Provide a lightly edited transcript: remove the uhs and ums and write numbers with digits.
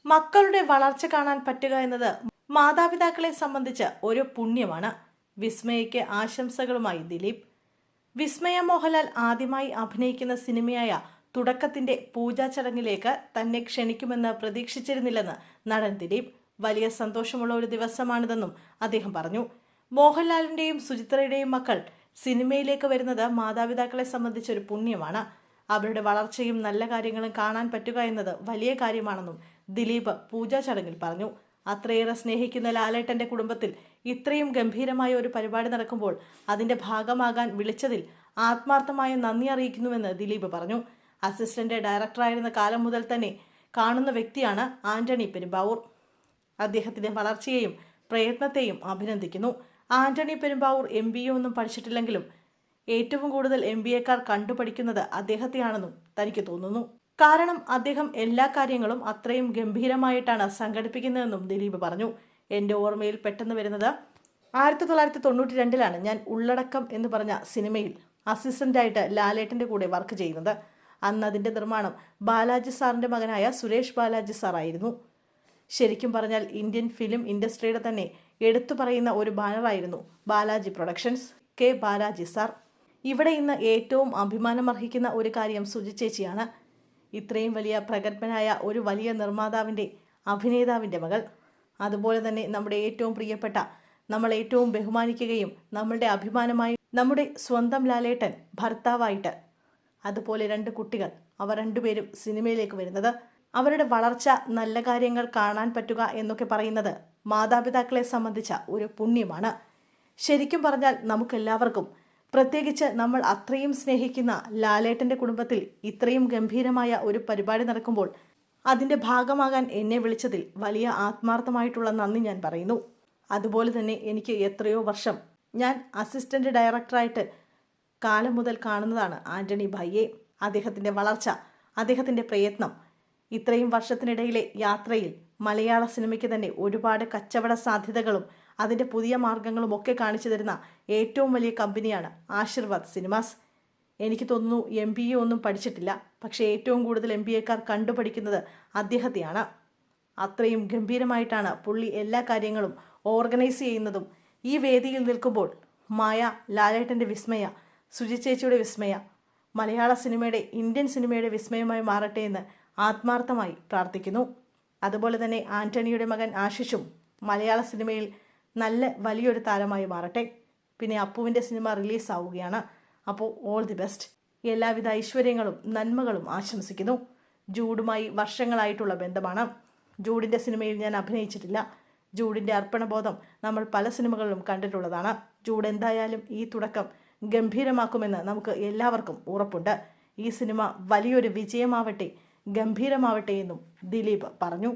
മക്കളുടെ വളർച്ച കാണാൻ പറ്റുക എന്നത് മാതാപിതാക്കളെ സംബന്ധിച്ച് ഒരു പുണ്യമാണ്. വിസ്മയയ്ക്ക് ആശംസകളുമായി ദിലീപ്. വിസ്മയ മോഹൻലാൽ ആദ്യമായി അഭിനയിക്കുന്ന സിനിമയായ തുടക്കത്തിന്റെ പൂജാ ചടങ്ങിലേക്ക് തന്നെ ക്ഷണിക്കുമെന്ന് പ്രതീക്ഷിച്ചിരുന്നില്ലെന്ന് നടൻ ദിലീപ്. വലിയ സന്തോഷമുള്ള ഒരു ദിവസമാണിതെന്നും അദ്ദേഹം പറഞ്ഞു. മോഹൻലാലിന്റെയും സുചിത്രയുടെയും മക്കൾ സിനിമയിലേക്ക് വരുന്നത് മാതാപിതാക്കളെ സംബന്ധിച്ചൊരു പുണ്യമാണ്. അവരുടെ വളർച്ചയും നല്ല കാര്യങ്ങളും കാണാൻ പറ്റുക എന്നത് വലിയ കാര്യമാണെന്നും ദിലീപ് പൂജാ ചടങ്ങിൽ പറഞ്ഞു. അത്രയേറെ സ്നേഹിക്കുന്ന ലാലേട്ടന്റെ കുടുംബത്തിൽ ഇത്രയും ഗംഭീരമായ ഒരു പരിപാടി നടക്കുമ്പോൾ അതിന്റെ ഭാഗമാകാൻ വിളിച്ചതിൽ ആത്മാർത്ഥമായ നന്ദി അറിയിക്കുന്നുവെന്ന് ദിലീപ് പറഞ്ഞു. അസിസ്റ്റന്റ് ഡയറക്ടറായിരുന്ന കാലം മുതൽ തന്നെ കാണുന്ന വ്യക്തിയാണ് ആന്റണി പെരുമ്പാവൂർ. അദ്ദേഹത്തിന്റെ വളർച്ചയെയും പ്രയത്നത്തെയും അഭിനന്ദിക്കുന്നു. ആന്റണി പെരുമ്പാവൂർ MBA ഒന്നും പഠിച്ചിട്ടില്ലെങ്കിലും ഏറ്റവും കൂടുതൽ MBAക്കാർ കണ്ടുപഠിക്കുന്നത് അദ്ദേഹത്തെയാണെന്നും തനിക്ക് തോന്നുന്നു. കാരണം അദ്ദേഹം എല്ലാ കാര്യങ്ങളും അത്രയും ഗംഭീരമായിട്ടാണ് സംഘടിപ്പിക്കുന്നതെന്നും ദിലീപ് പറഞ്ഞു. എൻ്റെ ഓർമ്മയിൽ പെട്ടെന്ന് വരുന്നത് 1992 ഞാൻ ഉള്ളടക്കം എന്ന് പറഞ്ഞ സിനിമയിൽ അസിസ്റ്റന്റായിട്ട് ലാലേട്ടൻ്റെ കൂടെ വർക്ക് ചെയ്യുന്നത്. അന്ന് അതിൻ്റെ നിർമ്മാണം ബാലാജി സാറിൻ്റെ മകനായ സുരേഷ് ബാലാജി സാറായിരുന്നു. ശരിക്കും പറഞ്ഞാൽ ഇന്ത്യൻ ഫിലിം ഇൻഡസ്ട്രിയുടെ തന്നെ എടുത്തു പറയുന്ന ഒരു ബാനറായിരുന്നു Balaji productions. K Balaji sir. ഇവിടെ ഇന്ന് ഏറ്റവും അഭിമാനമർഹിക്കുന്ന ഒരു കാര്യം സുജി ചേച്ചിയാണ്. ഇത്രയും വലിയ പ്രഗത്ഭനായ ഒരു വലിയ നിർമ്മാതാവിൻ്റെ അഭിനേതാവിൻ്റെ മകൾ. അതുപോലെ തന്നെ നമ്മുടെ ഏറ്റവും പ്രിയപ്പെട്ട, നമ്മൾ ഏറ്റവും ബഹുമാനിക്കുകയും നമ്മളുടെ അഭിമാനമായി നമ്മുടെ സ്വന്തം ലാലേട്ടൻ ഭർത്താവായിട്ട്, അതുപോലെ 2 കുട്ടികൾ, അവർ രണ്ടുപേരും സിനിമയിലേക്ക് വരുന്നത്, അവരുടെ വളർച്ച, നല്ല കാര്യങ്ങൾ കാണാൻ പറ്റുക എന്നൊക്കെ പറയുന്നത് മാതാപിതാക്കളെ സംബന്ധിച്ച ഒരു പുണ്യമാണ്. ശരിക്കും പറഞ്ഞാൽ നമുക്കെല്ലാവർക്കും, പ്രത്യേകിച്ച് നമ്മൾ അത്രയും സ്നേഹിക്കുന്ന ലാലേട്ടൻ്റെ കുടുംബത്തിൽ ഇത്രയും ഗംഭീരമായ ഒരു പരിപാടി നടക്കുമ്പോൾ അതിൻ്റെ ഭാഗമാകാൻ എന്നെ വിളിച്ചതിൽ വലിയ ആത്മാർത്ഥമായിട്ടുള്ള നന്ദി ഞാൻ പറയുന്നു. അതുപോലെ തന്നെ എനിക്ക് എത്രയോ വർഷം ഞാൻ അസിസ്റ്റന്റ് ഡയറക്ടറായിട്ട് കാലം മുതൽ കാണുന്നതാണ് ആന്റണി ഭായിയെ. അദ്ദേഹത്തിൻ്റെ വളർച്ച, അദ്ദേഹത്തിൻ്റെ പ്രയത്നം, ഇത്രയും വർഷത്തിനിടയിലെ യാത്രയിൽ മലയാള സിനിമയ്ക്ക് തന്നെ ഒരുപാട് കച്ചവട സാധ്യതകളും അതിൻ്റെ പുതിയ മാർഗങ്ങളും ഒക്കെ കാണിച്ചു തരുന്ന ഏറ്റവും വലിയ കമ്പനിയാണ് ആശീർവാദ് സിനിമാസ്. എനിക്ക് തോന്നുന്നു MBA ഒന്നും പഠിച്ചിട്ടില്ല, പക്ഷേ ഏറ്റവും കൂടുതൽ MBAക്കാർ കണ്ടുപഠിക്കുന്നത് അദ്ദേഹത്തെയാണ്. അത്രയും ഗംഭീരമായിട്ടാണ് പുള്ളി എല്ലാ കാര്യങ്ങളും ഓർഗനൈസ് ചെയ്യുന്നതും. ഈ വേദിയിൽ നിൽക്കുമ്പോൾ മായ, ലാലേട്ടൻ്റെ വിസ്മയ, സുജി ചേച്ചിയുടെ വിസ്മയ, മലയാള സിനിമയുടെ, ഇന്ത്യൻ സിനിമയുടെ വിസ്മയമായി മാറട്ടെ എന്ന് ആത്മാർത്ഥമായി പ്രാർത്ഥിക്കുന്നു. അതുപോലെ തന്നെ ആന്റണിയുടെ മകൻ ആശിഷും മലയാള സിനിമയിൽ നല്ല വലിയൊരു താരമായി മാറട്ടെ. പിന്നെ അപ്പുവിൻ്റെ സിനിമ റിലീസാവുകയാണ്. അപ്പോൾ ഓൾ ദി ബെസ്റ്റ്. എല്ലാവിധ ഐശ്വര്യങ്ങളും നന്മകളും ആശംസിക്കുന്നു. ജൂഡുമായി വർഷങ്ങളായിട്ടുള്ള ബന്ധമാണ്. ജൂഡിൻ്റെ സിനിമയിൽ ഞാൻ അഭിനയിച്ചിട്ടില്ല. ജൂഡിൻ്റെ അർപ്പണബോധം നമ്മൾ പല സിനിമകളിലും കണ്ടിട്ടുള്ളതാണ്. ജൂഡ് എന്തായാലും ഈ തുടക്കം ഗംഭീരമാക്കുമെന്ന് നമുക്ക് എല്ലാവർക്കും ഉറപ്പുണ്ട്. ഈ സിനിമ വലിയൊരു വിജയമാവട്ടെ, ഗംഭീരമാവട്ടെ എന്നും ദിലീപ് പറഞ്ഞു.